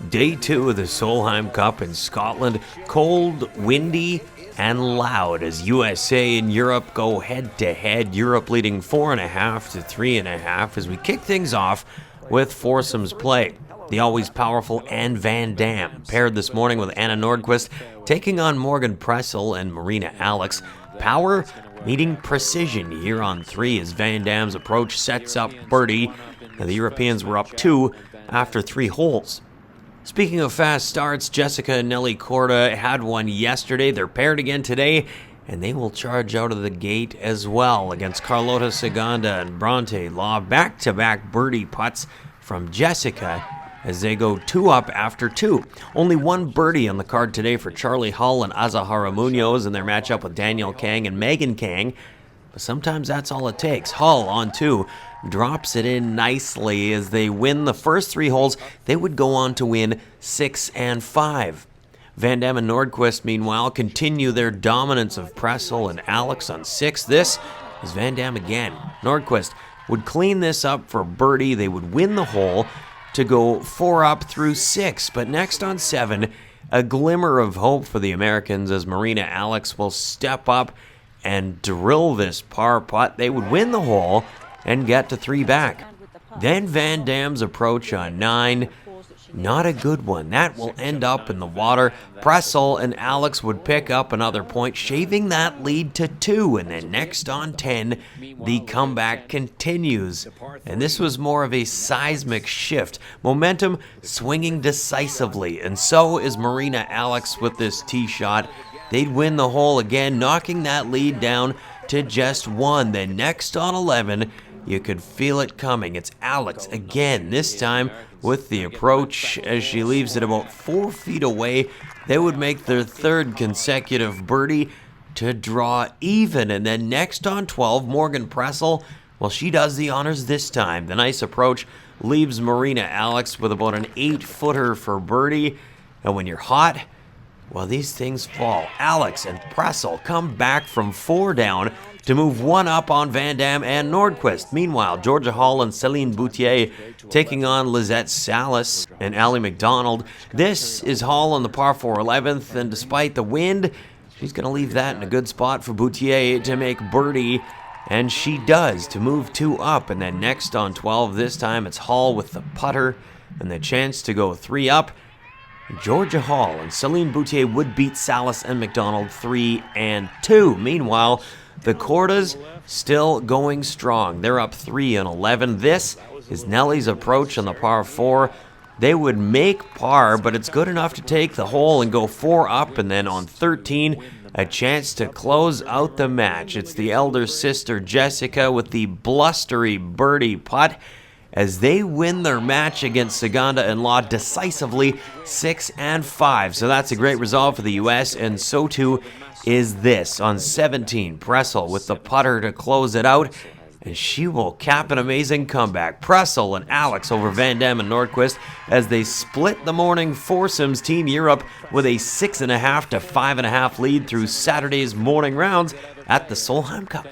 Day 2 of the Solheim Cup in Scotland, cold, windy, and loud as USA and Europe go head-to-head, Europe leading 4.5 to 3.5 as we kick things off with foursomes play. The always powerful Anne Van Dam paired this morning with Anna Nordqvist, taking on Morgan Pressel and Marina Alex. Power meeting precision here on 3 as Van Dam's approach sets up birdie. Now, the Europeans were up 2 after 3 holes. Speaking of fast starts, Jessica and Nelly Korda had one yesterday. They're paired again today, and they will charge out of the gate as well against Carlota Ciganda and Bronte Law. Back-to-back birdie putts from Jessica as they go 2 up after 2. Only one birdie on the card today for Charlie Hull and Azahara Munoz in their matchup with Danielle Kang and Megan Kang. But sometimes that's all it takes. Hull on 2 drops it in nicely as they win the first 3 holes. They would go on to win 6 and 5. Van Dam and Nordqvist, meanwhile, continue their dominance of Pressel and Alex on 6. This is Van Dam again. Nordqvist would clean this up for birdie. They would win the hole to go 4 up through 6. But next on 7, a glimmer of hope for the Americans as Marina Alex will step up and drill this par putt. They would win the hole and get to 3 back. Then Van Dam's approach on 9, not a good one. That will end up in the water. Pressel and Alex would pick up another point, shaving that lead to 2. And then next on 10, the comeback continues. And this was more of a seismic shift. Momentum swinging decisively. And so is Marina Alex with this tee shot. They'd win the hole again, knocking that lead down to just 1. Then next on 11, you could feel it coming. It's Alex again, this time with the approach as she leaves it about 4 feet away. They would make their 3rd consecutive birdie to draw even. And then next on 12, Morgan Pressel, well, she does the honors this time. The nice approach leaves Marina Alex with about an 8-footer for birdie. And when you're hot, well, these things fall. Alex and Pressel come back from 4 down to move 1 up on Van Dam and Nordqvist. Meanwhile, Georgia Hall and Céline Boutier taking on Lizette Salas and Allie McDonald. This is Hall on the par 4 11th, and despite the wind, she's going to leave that in a good spot for Boutier to make birdie, and she does to move 2 up. And then next on 12, this time it's Hall with the putter and the chance to go 3 up. Georgia Hall and Céline Boutier would beat Salas and McDonald 3 and 2. Meanwhile, the Kordas still going strong. They're up 3 and 11. This is Nelly's approach on the par 4. They would make par, but it's good enough to take the hole and go 4 up. And then on 13, a chance to close out the match. It's the elder sister Jessica with the blustery birdie putt as they win their match against Ciganda and Law decisively 6 and 5. So that's a great result for the U.S., and so too is this. On 17, Pressel with the putter to close it out, and she will cap an amazing comeback. Pressel and Alex over Van Dam and Nordqvist as they split the morning foursomes Team Europe with a 6.5 to 5.5 lead through Saturday's morning rounds at the Solheim Cup.